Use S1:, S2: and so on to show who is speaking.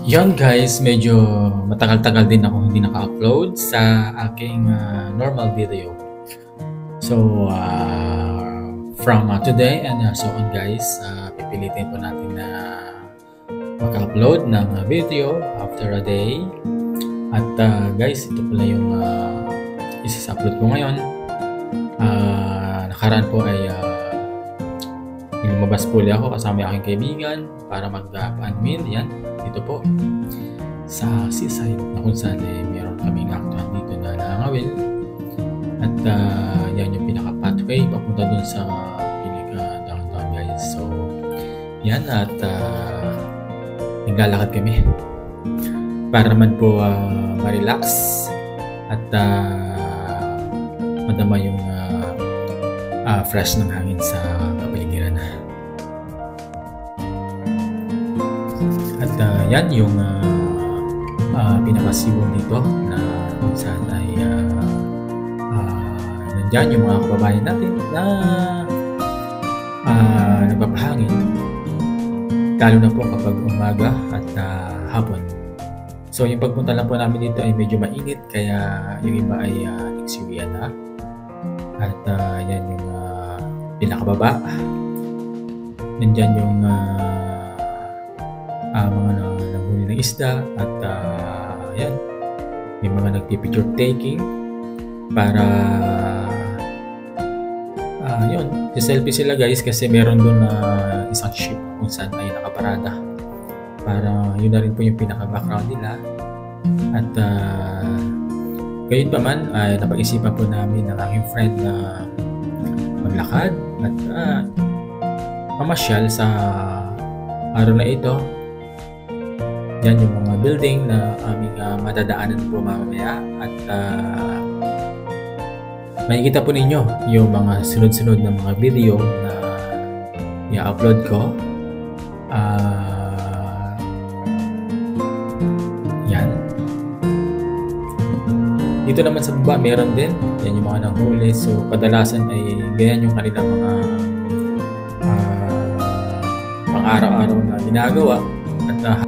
S1: Yon guys, medyo matagal-tagal din ako hindi naka-upload sa aking normal video. So, from today and so on guys, pipilitin po natin na maka-upload ng video after a day. At guys, ito pala yung isa-upload ko ngayon. Nakaraan po ay lumabas po ulit ako kasama yung aking kaibigan para mag-unwind. Yan, dito po sa seaside na kung saan meron kaming aktuhan dito na nangawil. At yan yung pinaka-pathway papunta dun sa pinaka-downtown guys. So, yan at naglalakad kami para naman po ma-relax at madama yung fresh ng hangin sa kapaligiran. At yan yung pinakasibong dito na kung saan ay nandyan yung mga kababayan natin na nagpapahangin lalo na po kapag umaga at hapon. So yung pagpunta lang po namin dito ay medyo mainit kaya yung iba ay nagsiwian na. At yan yung pinakababa. Nandyan yung mga nanghuli ng isda at yan, may mga nagpipicture taking para yun, selfie sila guys kasi meron doon na isang ship kung saan ay nakaparada para yun na rin po yung pinaka-background nila. At gayon pa man ay napag-isipan po namin ng aking friend na maglakad at mamasyal sa araw na ito. Yan yung mga building na aming madadaanan po mamaya at makikita po ninyo yung mga sunod-sunod na mga video na i-upload ko. Yan. Dito naman sa baba meron din. Yan yung mga nanghuli. So kadalasan ay ganyan yung kanilang mga pang-araw-araw na ginagawa. At